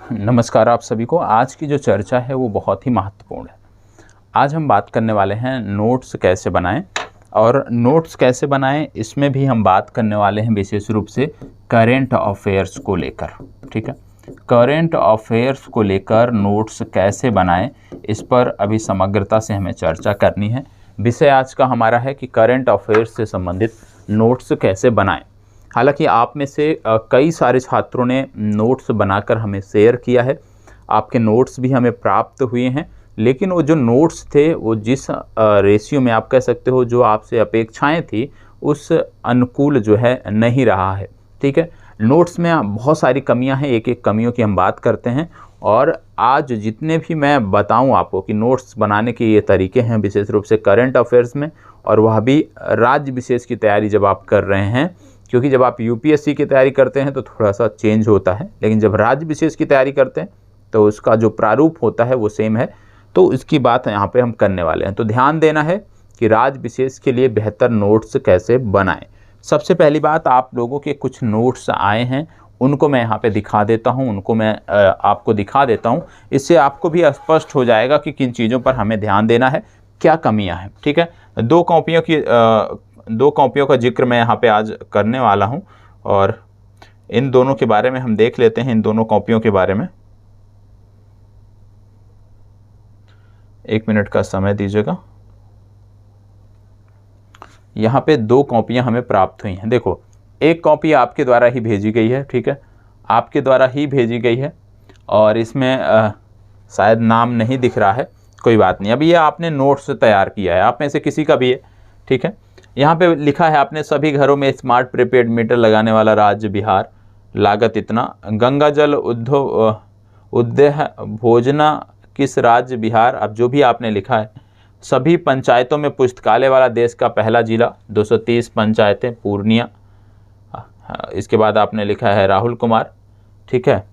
नमस्कार आप सभी को। आज की जो चर्चा है वो बहुत ही महत्वपूर्ण है। आज हम बात करने वाले हैं नोट्स कैसे बनाएं, और नोट्स कैसे बनाएं इसमें भी हम बात करने वाले हैं विशेष रूप से करेंट अफेयर्स को लेकर। ठीक है, करेंट अफेयर्स को लेकर नोट्स कैसे बनाएं इस पर अभी समग्रता से हमें चर्चा करनी है। विषय आज का हमारा है कि करेंट अफेयर्स से संबंधित नोट्स कैसे बनाएं। हालांकि आप में से कई सारे छात्रों ने नोट्स बनाकर हमें शेयर किया है, आपके नोट्स भी हमें प्राप्त हुए हैं, लेकिन वो जो नोट्स थे वो जिस रेशियो में आप कह सकते हो जो आपसे अपेक्षाएं थी उस अनुकूल जो है नहीं रहा है। ठीक है, नोट्स में बहुत सारी कमियां हैं, एक एक कमियों की हम बात करते हैं। और आज जितने भी मैं बताऊं आपको कि नोट्स बनाने के ये तरीके हैं विशेष रूप से करंट अफेयर्स में, और वह भी राज्य विशेष की तैयारी जब आप कर रहे हैं, क्योंकि जब आप यूपीएससी की तैयारी करते हैं तो थोड़ा सा चेंज होता है, लेकिन जब राज्य विशेष की तैयारी करते हैं तो उसका जो प्रारूप होता है वो सेम है। तो इसकी बात यहाँ पे हम करने वाले हैं। तो ध्यान देना है कि राज्य विशेष के लिए बेहतर नोट्स कैसे बनाएं। सबसे पहली बात, आप लोगों के कुछ नोट्स आए हैं, उनको मैं यहाँ पे दिखा देता हूँ, उनको मैं आपको दिखा देता हूँ। इससे आपको भी स्पष्ट हो जाएगा कि किन चीज़ों पर हमें ध्यान देना है, क्या कमियाँ हैं। ठीक है, दो कॉपियों का जिक्र मैं यहाँ पे आज करने वाला हूँ, और इन दोनों के बारे में हम देख लेते हैं। इन दोनों कॉपियों के बारे में 1 मिनट का समय दीजिएगा। यहाँ पे 2 कॉपियाँ हमें प्राप्त हुई हैं। देखो, एक कॉपी आपके द्वारा ही भेजी गई है। ठीक है, आपके द्वारा ही भेजी गई है, और इसमें शायद नाम नहीं दिख रहा है, कोई बात नहीं। अभी ये आपने नोट्स तैयार किया है, आप में से किसी का भी है। ठीक है, यहाँ पे लिखा है आपने सभी घरों में स्मार्ट प्रीपेड मीटर लगाने वाला राज्य बिहार, लागत इतना। गंगा जल उद्देह भोजना किस राज्य बिहार। अब जो भी आपने लिखा है, सभी पंचायतों में पुस्तकालय वाला देश का पहला जिला, 230 पंचायतें पूर्णिया। इसके बाद आपने लिखा है राहुल कुमार। ठीक है,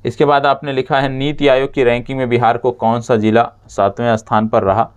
इसके बाद आपने लिखा है नीति आयोग की रैंकिंग में बिहार को कौन सा जिला 7वें स्थान पर रहा।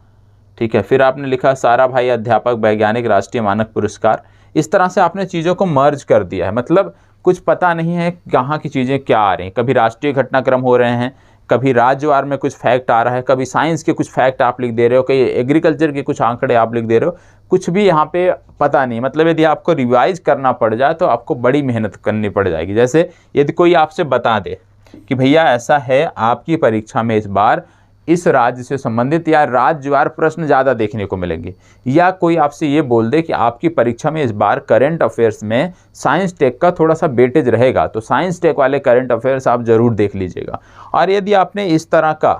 ठीक है, फिर आपने लिखा साराभाई अध्यापक वैज्ञानिक राष्ट्रीय मानक पुरस्कार। इस तरह से आपने चीज़ों को मर्ज कर दिया है, मतलब कुछ पता नहीं है कहाँ की चीज़ें क्या आ रही हैं। कभी राष्ट्रीय घटनाक्रम हो रहे हैं, कभी राज्यवार में कुछ फैक्ट आ रहा है, कभी साइंस के कुछ फैक्ट आप लिख दे रहे हो, कहीं एग्रीकल्चर के कुछ आंकड़े आप लिख दे रहे हो, कुछ भी यहाँ पे पता नहीं। मतलब यदि आपको रिवाइज करना पड़ जाए तो आपको बड़ी मेहनत करनी पड़ जाएगी। जैसे यदि कोई आपसे बता दे कि भैया ऐसा है, आपकी परीक्षा में इस बार इस राज्य से संबंधित या राज्यवार प्रश्न ज़्यादा देखने को मिलेंगे, या कोई आपसे ये बोल दे कि आपकी परीक्षा में इस बार करंट अफेयर्स में साइंस टेक का थोड़ा सा वेटेज रहेगा, तो साइंस टेक वाले करंट अफेयर्स आप ज़रूर देख लीजिएगा। और यदि आपने इस तरह का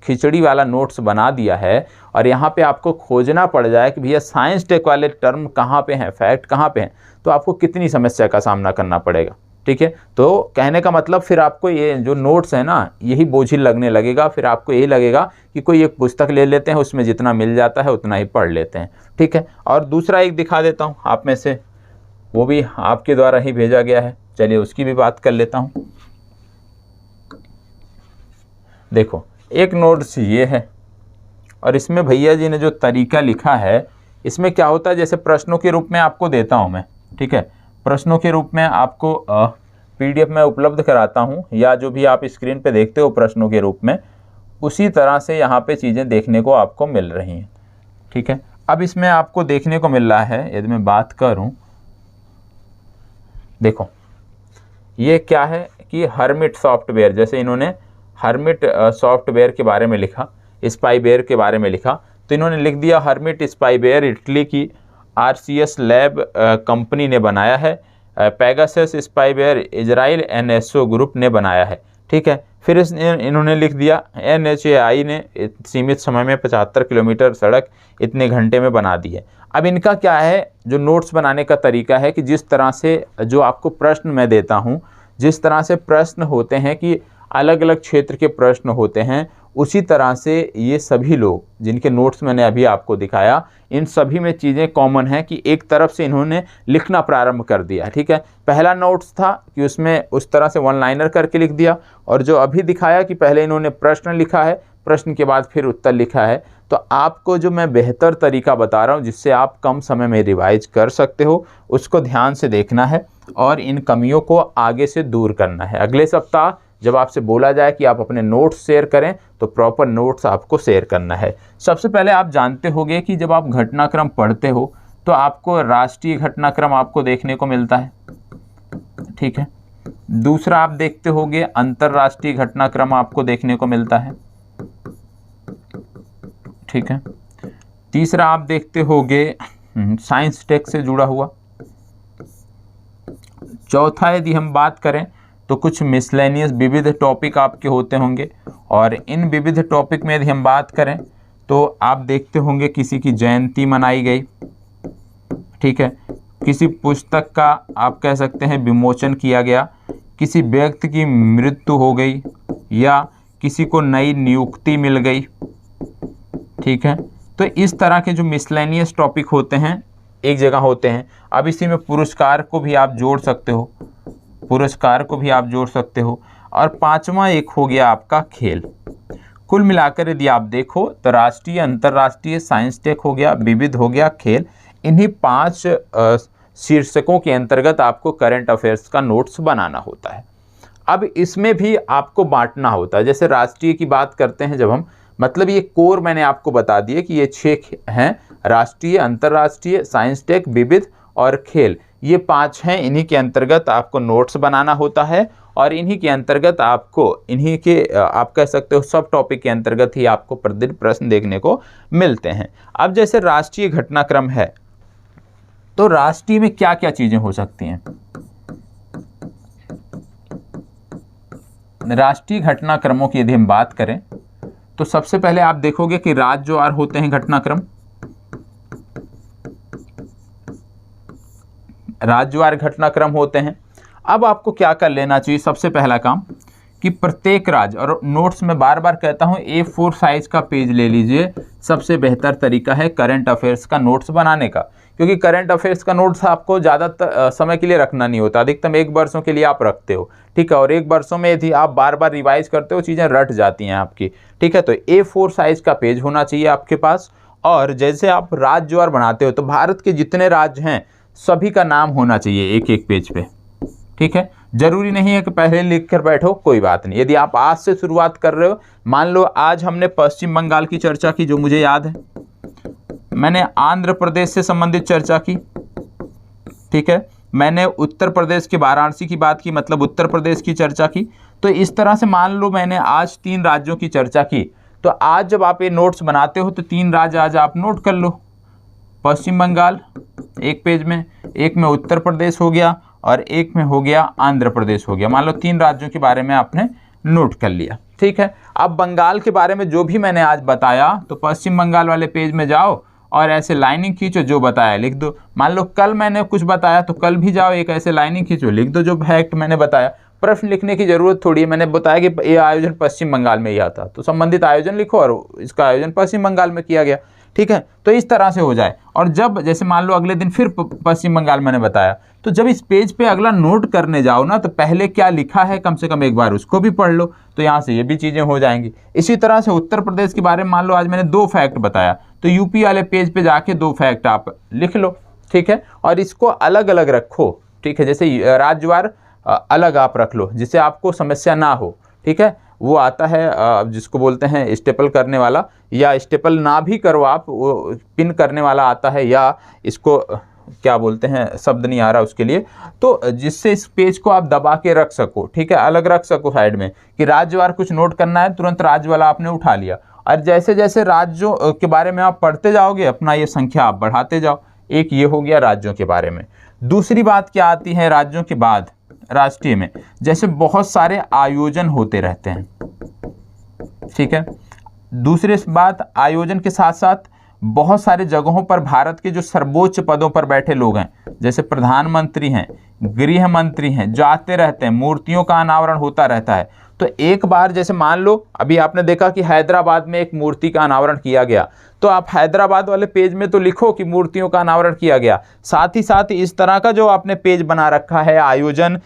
खिचड़ी वाला नोट्स बना दिया है और यहाँ पे आपको खोजना पड़ जाए कि भैया साइंस टेक वाले टर्म कहाँ पे हैं, फैक्ट कहाँ पे हैं, तो आपको कितनी समस्या का सामना करना पड़ेगा। ठीक है, तो कहने का मतलब फिर आपको ये जो नोट्स है ना, यही बोझिल लगने लगेगा। फिर आपको यही लगेगा कि कोई एक पुस्तक ले लेते हैं, उसमें जितना मिल जाता है उतना ही पढ़ लेते हैं। ठीक है, और दूसरा एक दिखा देता हूँ आप में से, वो भी आपके द्वारा ही भेजा गया है, चलिए उसकी भी बात कर लेता हूँ। देखो, एक नोट्स ये है, और इसमें भैया जी ने जो तरीका लिखा है, इसमें क्या होता है, जैसे प्रश्नों के रूप में आपको देता हूँ मैं। ठीक है, प्रश्नों के रूप में आपको पीडीएफ में उपलब्ध कराता हूँ, या जो भी आप स्क्रीन पे देखते हो प्रश्नों के रूप में, उसी तरह से यहाँ पे चीज़ें देखने को आपको मिल रही हैं। ठीक है, अब इसमें आपको देखने को मिल रहा है, यदि मैं बात करूँ, देखो ये क्या है कि हर्मिट सॉफ्टवेयर, जैसे इन्होंने हर्मिट सॉफ्टवेयर के बारे में लिखा, स्पाईवेयर के बारे में लिखा, तो इन्होंने लिख दिया हर्मिट स्पाईवेयर इटली की आरसीएस लैब कंपनी ने बनाया है, Pegasus spyware Israel NSO group ने बनाया है। ठीक है, फिर इन्होंने लिख दिया NHAI ने सीमित समय में 75 किलोमीटर सड़क इतने घंटे में बना दी है। अब इनका क्या है, जो नोट्स बनाने का तरीका है कि जिस तरह से जो आपको प्रश्न मैं देता हूँ, जिस तरह से प्रश्न होते हैं कि अलग अलग क्षेत्र के प्रश्न होते हैं, उसी तरह से ये सभी लोग जिनके नोट्स मैंने अभी आपको दिखाया, इन सभी में चीज़ें कॉमन हैं कि एक तरफ से इन्होंने लिखना प्रारंभ कर दिया। ठीक है, पहला नोट्स था कि उसमें उस तरह से वन लाइनर करके लिख दिया, और जो अभी दिखाया कि पहले इन्होंने प्रश्न लिखा है, प्रश्न के बाद फिर उत्तर लिखा है। तो आपको जो मैं बेहतर तरीका बता रहा हूँ जिससे आप कम समय में रिवाइज कर सकते हो, उसको ध्यान से देखना है और इन कमियों को आगे से दूर करना है। अगले सप्ताह जब आपसे बोला जाए कि आप अपने नोट्स शेयर करें तो प्रॉपर नोट्स आपको शेयर करना है। सबसे पहले आप जानते होंगे कि जब आप घटनाक्रम पढ़ते हो तो आपको राष्ट्रीय घटनाक्रम आपको देखने को मिलता है, ठीक है। दूसरा आप देखते होंगे अंतर्राष्ट्रीय घटनाक्रम आपको देखने को मिलता है, ठीक है। तीसरा आप देखते होंगे साइंस टेक से जुड़ा हुआ। चौथा यदि हम बात करें तो कुछ मिसलेनियस विविध टॉपिक आपके होते होंगे, और इन विविध टॉपिक में यदि हम बात करें तो आप देखते होंगे किसी की जयंती मनाई गई, ठीक है, किसी पुस्तक का आप कह सकते हैं विमोचन किया गया, किसी व्यक्ति की मृत्यु हो गई, या किसी को नई नियुक्ति मिल गई, ठीक है। तो इस तरह के जो मिसलेनियस टॉपिक होते हैं एक जगह होते हैं। अब इसी में पुरस्कार को भी आप जोड़ सकते हो, पुरस्कार को भी आप जोड़ सकते हो। और पांचवा एक हो गया आपका खेल। कुल मिलाकर यदि आप देखो तो राष्ट्रीय, अंतर्राष्ट्रीय, साइंस टेक हो गया, विविध हो गया, खेल, इन्हीं 5 शीर्षकों के अंतर्गत आपको करंट अफेयर्स का नोट्स बनाना होता है। अब इसमें भी आपको बांटना होता है। जैसे राष्ट्रीय की बात करते हैं जब हम, मतलब ये कोर मैंने आपको बता दिए कि ये 6 हैं, राष्ट्रीय, अंतर्राष्ट्रीय, साइंस टेक, विविध और खेल, ये 5 हैं। इन्हीं के अंतर्गत आपको नोट्स बनाना होता है, और इन्हीं के अंतर्गत आपको, इन्हीं के आप कह सकते हो सब टॉपिक के अंतर्गत ही आपको प्रतिदिन प्रश्न देखने को मिलते हैं। अब जैसे राष्ट्रीय घटनाक्रम है तो राष्ट्रीय में क्या क्या चीजें हो सकती हैं। राष्ट्रीय घटनाक्रमों की यदि हम बात करें तो सबसे पहले आप देखोगे कि राज्यवार होते हैं घटनाक्रम, राज्यवार घटनाक्रम होते हैं। अब आपको क्या कर लेना चाहिए, सबसे पहला काम कि प्रत्येक राज्य, और नोट्स में बार बार कहता हूं A4 साइज का पेज ले लीजिए, सबसे बेहतर तरीका है करंट अफेयर्स का नोट्स बनाने का। क्योंकि करंट अफेयर्स का नोट्स आपको ज़्यादा समय के लिए रखना नहीं होता, अधिकतम 1 वर्षों के लिए आप रखते हो, ठीक है। और 1 वर्षों में यदि आप बार बार रिवाइज करते हो चीज़ें रट जाती हैं आपकी, ठीक है। तो A4 साइज का पेज होना चाहिए आपके पास। और जैसे आप राज्यवार बनाते हो तो भारत के जितने राज्य हैं सभी का नाम होना चाहिए एक एक पेज पे, ठीक है। जरूरी नहीं है कि पहले लिख कर बैठो, कोई बात नहीं। यदि आप आज से शुरुआत कर रहे हो, मान लो आज हमने पश्चिम बंगाल की चर्चा की, जो मुझे याद है, मैंने आंध्र प्रदेश से संबंधित चर्चा की, ठीक है, मैंने उत्तर प्रदेश के वाराणसी की बात की, मतलब उत्तर प्रदेश की चर्चा की। तो इस तरह से मान लो मैंने आज 3 राज्यों की चर्चा की, तो आज जब आप ये नोट्स बनाते हो तो 3 राज्य आज आप नोट कर लो, पश्चिम बंगाल एक पेज में, एक में उत्तर प्रदेश हो गया, और एक में हो गया आंध्र प्रदेश हो गया। मान लो 3 राज्यों के बारे में आपने नोट कर लिया, ठीक है। अब बंगाल के बारे में जो भी मैंने आज बताया तो पश्चिम बंगाल वाले पेज में जाओ और ऐसे लाइनिंग खींचो, जो बताया लिख दो। मान लो कल मैंने कुछ बताया तो कल भी जाओ, एक ऐसे लाइनिंग खींचो, लिख दो जो फैक्ट मैंने बताया। प्रश्न लिखने की जरूरत थोड़ी है, मैंने बताया कि ये आयोजन पश्चिम बंगाल में हुआ था तो संबंधित आयोजन लिखो, और इसका आयोजन पश्चिम बंगाल में किया गया, ठीक है। तो इस तरह से हो जाए। और जब जैसे मान लो अगले दिन फिर पश्चिम बंगाल मैंने बताया, तो जब इस पेज पे अगला नोट करने जाओ ना, तो पहले क्या लिखा है कम से कम एक बार उसको भी पढ़ लो, तो यहाँ से ये भी चीज़ें हो जाएंगी। इसी तरह से उत्तर प्रदेश के बारे में मान लो आज मैंने 2 फैक्ट बताया, तो यूपी वाले पेज पे जाके 2 फैक्ट आप लिख लो, ठीक है। और इसको अलग अलग रखो, ठीक है। जैसे राज्यवार अलग आप रख लो जिससे आपको समस्या ना हो, ठीक है। वो आता है जिसको बोलते हैं स्टेपल करने वाला, या स्टेपल ना भी करो आप, वो पिन करने वाला आता है, या इसको क्या बोलते हैं, शब्द नहीं आ रहा उसके लिए, तो जिससे इस पेज को आप दबा के रख सको, ठीक है, अलग रख सको साइड में, कि राज्यवार कुछ नोट करना है तुरंत राज्य वाला आपने उठा लिया। और जैसे जैसे राज्यों के बारे में आप पढ़ते जाओगे अपना ये संख्या आप बढ़ाते जाओ। एक ये हो गया राज्यों के बारे में। दूसरी बात क्या आती है राज्यों के बाद राष्ट्रीय में, जैसे बहुत सारे आयोजन होते रहते हैं, ठीक है। दूसरी बात, आयोजन के साथ साथ बहुत सारे जगहों पर भारत के जो सर्वोच्च पदों पर बैठे लोग हैं, जैसे प्रधानमंत्री हैं, गृह मंत्री हैं, जाते रहते हैं, मूर्तियों का अनावरण होता रहता है। तो एक बार जैसे मान लो अभी आपने देखा कि हैदराबाद में एक मूर्ति का अनावरण किया गया, तो आप हैदराबाद वाले पेज में तो लिखो कि मूर्तियों का अनावरण किया गया, साथ ही साथ इस तरह का जो आपने पेज बना रखा है, आयोजन,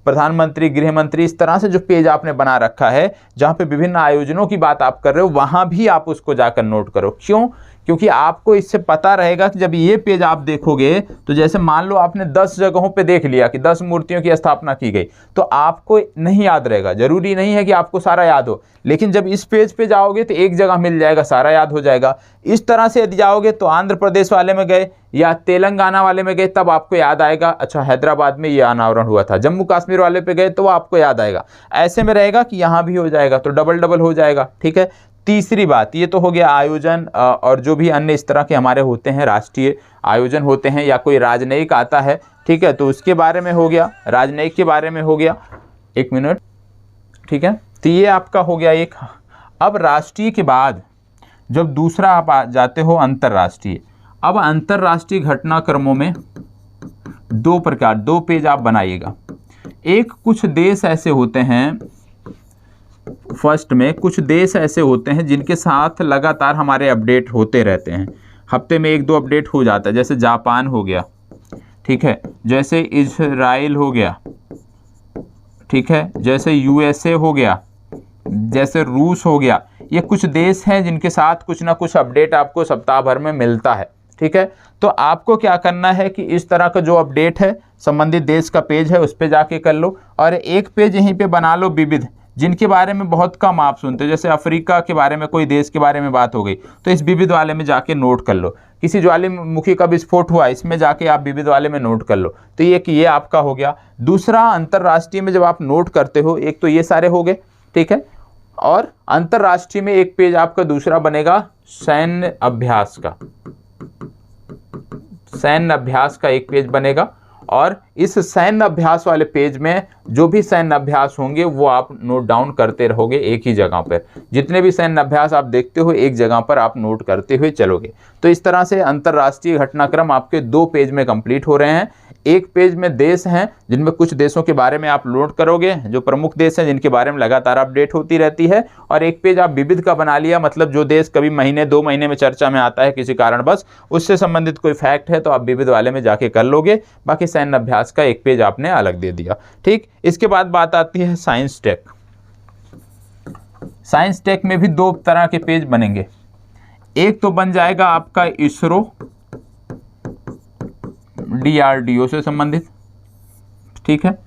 प्रधानमंत्री, गृह मंत्री, इस तरह से जो पेज आपने बना रखा है जहाँ पे विभिन्न आयोजनों की बात आप कर रहे हो, वहाँ भी आप उसको जाकर नोट करो। क्यों? क्योंकि आपको इससे पता रहेगा कि जब ये पेज आप देखोगे तो जैसे मान लो आपने 10 जगहों पे देख लिया कि 10 मूर्तियों की स्थापना की गई, तो आपको नहीं याद रहेगा। जरूरी नहीं है कि आपको सारा याद हो, लेकिन जब इस पेज पे जाओगे तो एक जगह मिल जाएगा, सारा याद हो जाएगा। इस तरह से यदि जाओगे तो आंध्र प्रदेश वाले में गए या तेलंगाना वाले में गए तब आपको याद आएगा, अच्छा हैदराबाद में ये अनावरण हुआ था। जम्मू कश्मीर वाले पे गए तो आपको याद आएगा। ऐसे में रहेगा कि यहाँ भी हो जाएगा, तो डबल डबल हो जाएगा। ठीक है। तीसरी बात, ये तो हो गया आयोजन और जो भी अन्य इस तरह के हमारे होते हैं, राष्ट्रीय आयोजन होते हैं या कोई राजनयिक आता है, ठीक है, तो उसके बारे में हो गया, राजनयिक के बारे में हो गया। एक मिनट, ठीक है, तो ये आपका हो गया एक। अब राष्ट्रीय के बाद जब दूसरा आप आ जाते हो अंतर्राष्ट्रीय। अब अंतर्राष्ट्रीय घटनाक्रमों में दो प्रकार, दो पेज आप बनाइएगा। एक, कुछ देश ऐसे होते हैं, फर्स्ट में कुछ देश ऐसे होते हैं जिनके साथ लगातार हमारे अपडेट होते रहते हैं, हफ्ते में 1-2 अपडेट हो जाता है। जैसे जापान हो गया, ठीक है, जैसे इजराइल हो गया, ठीक है, जैसे यूएसए हो गया, जैसे रूस हो गया। ये कुछ देश हैं जिनके साथ कुछ ना कुछ अपडेट आपको सप्ताह भर में मिलता है। ठीक है, तो आपको क्या करना है कि इस तरह का जो अपडेट है, संबंधित देश का पेज है, उस पे जाके कर लो। और एक पेज यहीं पे बना लो विविध, जिनके बारे में बहुत कम आप सुनते हो। जैसे अफ्रीका के बारे में, कोई देश के बारे में बात हो गई तो इस विविध वाले में जाके नोट कर लो। किसी ज्वालामुखी का विस्फोट हुआ, इसमें जाके आप विविध वाले में नोट कर लो। तो ये आपका हो गया। दूसरा, अंतर्राष्ट्रीय में जब आप नोट करते हो, एक तो ये सारे हो गए, ठीक है, और अंतर्राष्ट्रीय में एक पेज आपका दूसरा बनेगा सैन्य अभ्यास का। सैन्य अभ्यास का एक पेज बनेगा, और इस सैन्य अभ्यास वाले पेज में जो भी सैन्य अभ्यास होंगे वो आप नोट डाउन करते रहोगे एक ही जगह पर। जितने भी सैन्य अभ्यास आप देखते हो एक जगह पर आप नोट करते हुए चलोगे। तो इस तरह से अंतर्राष्ट्रीय घटनाक्रम आपके 2 पेज में कंप्लीट हो रहे हैं। एक पेज में देश हैं जिनमें कुछ देशों के बारे में आप नोट करोगे, जो प्रमुख देश हैं जिनके बारे में लगातार अपडेट होती रहती है, और एक पेज आप विविध का बना लिया, मतलब जो देश कभी महीने 2 महीने में चर्चा में आता है किसी कारणवश, उससे संबंधित कोई फैक्ट है तो आप विविध वाले में जाके कर लोगे। बाकी सैन्य अभ्यास का एक पेज आपने अलग दे दिया। ठीक, इसके बाद बात आती है साइंस टेक। साइंस टेक में भी 2 तरह के पेज बनेंगे। एक तो बन जाएगा आपका इसरो DRDO से संबंधित, ठीक है,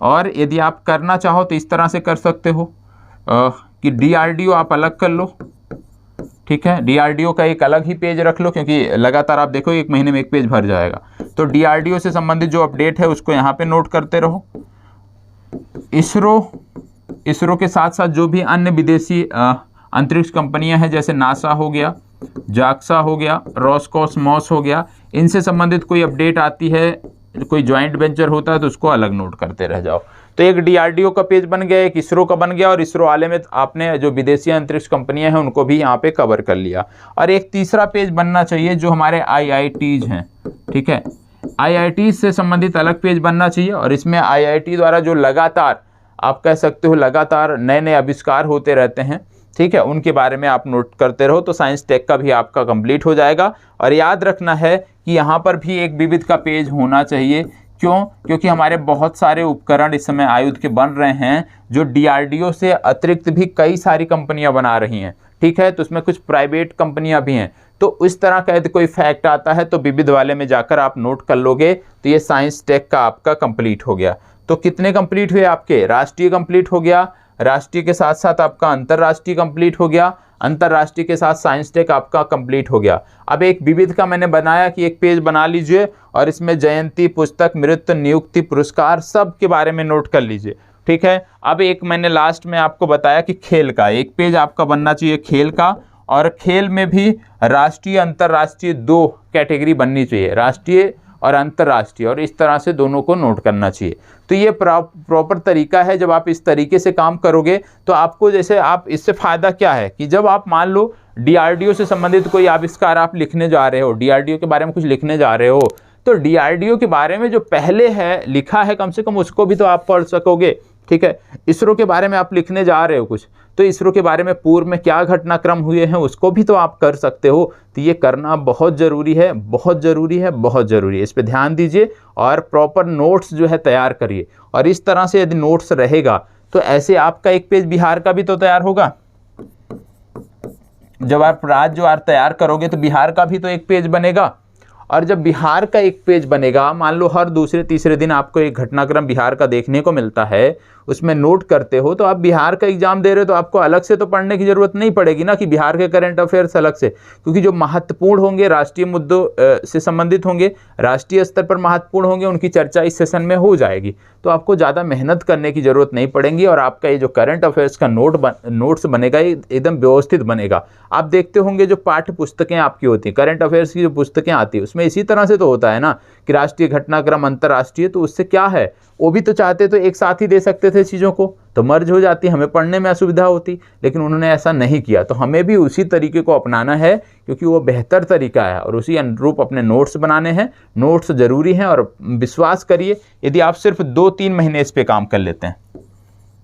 और यदि आप करना चाहो तो इस तरह से कर सकते हो कि DRDO आप अलग कर लो, ठीक है, DRDO का एक अलग ही पेज रख लो, क्योंकि लगातार आप देखो 1 महीने में एक पेज भर जाएगा। तो DRDO से संबंधित जो अपडेट है उसको यहाँ पे नोट करते रहो। इसरो के साथ साथ जो भी अन्य विदेशी अंतरिक्ष कंपनियां हैं, जैसे नासा हो गया, जाक्सा हो गया, रोस्कोसमॉस हो गया, इनसे संबंधित कोई अपडेट आती है, कोई ज्वाइंट वेंचर होता है तो उसको अलग नोट करते रह जाओ। तो एक DRDO का पेज बन गया, एक इसरो का बन गया, और इसरो वाले में आपने जो विदेशी अंतरिक्ष कंपनियां हैं उनको भी यहाँ पे कवर कर लिया। और एक तीसरा पेज बनना चाहिए जो हमारे IITs हैं, ठीक है, IIT से संबंधित अलग पेज बनना चाहिए। और इसमें IIT द्वारा जो लगातार आप कह सकते हो लगातार नए नए आविष्कार होते रहते हैं, ठीक है, उनके बारे में आप नोट करते रहो। तो साइंस टेक का भी आपका कंप्लीट हो जाएगा। और याद रखना है कि यहाँ पर भी एक विविध का पेज होना चाहिए। क्यों? क्योंकि हमारे बहुत सारे उपकरण इस समय आयुध के बन रहे हैं, जो DRDO से अतिरिक्त भी कई सारी कंपनियां बना रही हैं, ठीक है, तो उसमें कुछ प्राइवेट कंपनियां भी हैं। तो इस तरह का यदि कोई फैक्ट आता है तो विविध वाले में जाकर आप नोट कर लोगे। तो ये साइंस टेक का आपका कंप्लीट हो गया। तो कितने कंप्लीट हुए आपके? राष्ट्रीय कंप्लीट हो गया, राष्ट्रीय के साथ साथ आपका अंतर्राष्ट्रीय कंप्लीट हो गया, अंतर्राष्ट्रीय के साथ साइंस टेक आपका कंप्लीट हो गया। अब एक विविध का मैंने बनाया कि एक पेज बना लीजिए और इसमें जयंती, पुस्तक, मृत्यु, नियुक्ति, पुरस्कार सब के बारे में नोट कर लीजिए, ठीक है। अब एक मैंने लास्ट में आपको बताया कि खेल का एक पेज आपका बनना चाहिए, खेल का, और खेल में भी राष्ट्रीय अंतर्राष्ट्रीय 2 कैटेगरी बननी चाहिए, राष्ट्रीय और अंतर्राष्ट्रीय, और इस तरह से दोनों को नोट करना चाहिए। तो ये प्रॉपर तरीका है। जब आप इस तरीके से काम करोगे तो आपको, जैसे आप इससे फ़ायदा क्या है कि जब आप मान लो DRDO से संबंधित कोई आविष्कार आप लिखने जा रहे हो, DRDO के बारे में कुछ लिखने जा रहे हो, तो DRDO के बारे में जो पहले है लिखा है कम से कम उसको भी तो आप पढ़ सकोगे, ठीक है। इसरो के बारे में आप लिखने जा रहे हो कुछ, तो इसरो के बारे में पूर्व में क्या घटनाक्रम हुए हैं उसको भी तो आप कर सकते हो। तो ये करना बहुत ज़रूरी है, बहुत ज़रूरी है, बहुत ज़रूरी है। इस पे ध्यान दीजिए और प्रॉपर नोट्स जो है तैयार करिए। और इस तरह से यदि नोट्स रहेगा तो ऐसे आपका एक पेज बिहार का भी तो तैयार होगा, जब आप राज्यवार तैयार करोगे तो बिहार का भी तो एक पेज बनेगा, और जब बिहार का एक पेज बनेगा, मान लो हर दूसरे तीसरे दिन आपको एक घटनाक्रम बिहार का देखने को मिलता है, उसमें नोट करते हो, तो आप बिहार का एग्जाम दे रहे हो तो आपको अलग से तो पढ़ने की जरूरत नहीं पड़ेगी ना कि बिहार के करंट अफेयर्स अलग से, क्योंकि जो महत्वपूर्ण होंगे, राष्ट्रीय मुद्दों से संबंधित होंगे, राष्ट्रीय स्तर पर महत्वपूर्ण होंगे, उनकी चर्चा इस सेशन में हो जाएगी। तो आपको ज़्यादा मेहनत करने की जरूरत नहीं पड़ेगी, और आपका ये जो करंट अफेयर्स का नोट्स बनेगा एकदम व्यवस्थित बनेगा। आप देखते होंगे जो पाठ्य पुस्तकें आपकी होती हैं, करंट अफेयर्स की जो पुस्तकें आती है, उसमें इसी तरह से तो होता है ना कि राष्ट्रीय घटनाक्रम, अंतर्राष्ट्रीय, तो उससे क्या है, वो भी तो चाहते तो एक साथ ही दे सकते थे चीज़ों को, तो मर्ज हो जाती, हमें पढ़ने में असुविधा होती, लेकिन उन्होंने ऐसा नहीं किया। तो हमें भी उसी तरीके को अपनाना है, क्योंकि वो बेहतर तरीका है, और उसी अनुरूप अपने नोट्स बनाने हैं। नोट्स ज़रूरी हैं, और विश्वास करिए यदि आप सिर्फ 2-3 महीने इस पर काम कर लेते हैं,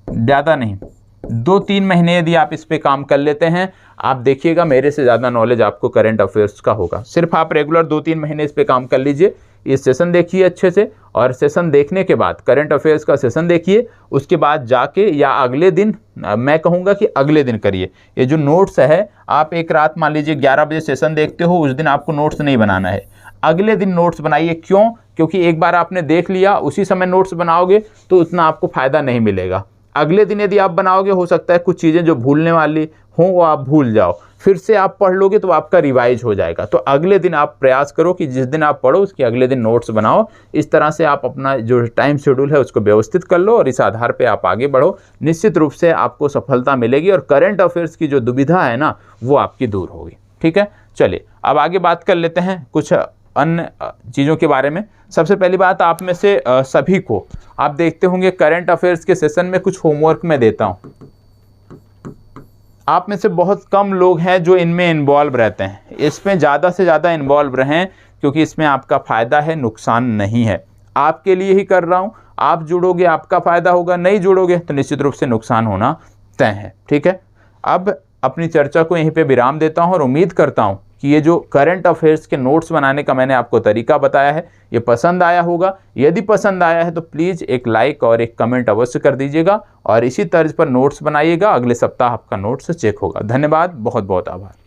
ज़्यादा नहीं, 2-3 महीने यदि आप इस पे काम कर लेते हैं, आप देखिएगा मेरे से ज़्यादा नॉलेज आपको करंट अफेयर्स का होगा। सिर्फ आप रेगुलर 2-3 महीने इस पे काम कर लीजिए, ये सेशन देखिए अच्छे से, और सेशन देखने के बाद करंट अफेयर्स का सेशन देखिए, उसके बाद जाके या अगले दिन, मैं कहूँगा कि अगले दिन करिए। ये जो नोट्स है, आप एक रात मान लीजिए 11 बजे सेशन देखते हो, उस दिन आपको नोट्स नहीं बनाना है, अगले दिन नोट्स बनाइए। क्यों? क्योंकि एक बार आपने देख लिया, उसी समय नोट्स बनाओगे तो उतना आपको फ़ायदा नहीं मिलेगा। अगले दिन यदि आप बनाओगे, हो सकता है कुछ चीज़ें जो भूलने वाली हों वो आप भूल जाओ, फिर से आप पढ़ लोगे तो आपका रिवाइज हो जाएगा। तो अगले दिन आप प्रयास करो कि जिस दिन आप पढ़ो उसके अगले दिन नोट्स बनाओ। इस तरह से आप अपना जो टाइम शेड्यूल है उसको व्यवस्थित कर लो, और इस आधार पे आप आगे बढ़ो। निश्चित रूप से आपको सफलता मिलेगी, और करंट अफेयर्स की जो दुविधा है ना, वो आपकी दूर होगी। ठीक है, चलिए अब आगे बात कर लेते हैं कुछ अन्य चीज़ों के बारे में। सबसे पहली बात, आप में से सभी को, आप देखते होंगे करंट अफेयर्स के सेशन में कुछ होमवर्क मैं देता हूँ। आप में से बहुत कम लोग हैं जो इनमें इन्वॉल्व रहते हैं। इसमें ज़्यादा से ज़्यादा इन्वॉल्व रहें, क्योंकि इसमें आपका फ़ायदा है, नुकसान नहीं है। आपके लिए ही कर रहा हूँ, आप जुड़ोगे आपका फ़ायदा होगा, नहीं जुड़ोगे तो निश्चित रूप से नुकसान होना तय है। ठीक है, अब अपनी चर्चा को यहीं पे विराम देता हूँ, और उम्मीद करता हूँ कि ये जो करंट अफेयर्स के नोट्स बनाने का मैंने आपको तरीका बताया है, ये पसंद आया होगा। यदि पसंद आया है तो प्लीज़ एक लाइक और एक कमेंट अवश्य कर दीजिएगा, और इसी तर्ज पर नोट्स बनाइएगा। अगले सप्ताह आपका नोट्स चेक होगा। धन्यवाद, बहुत बहुत आभार।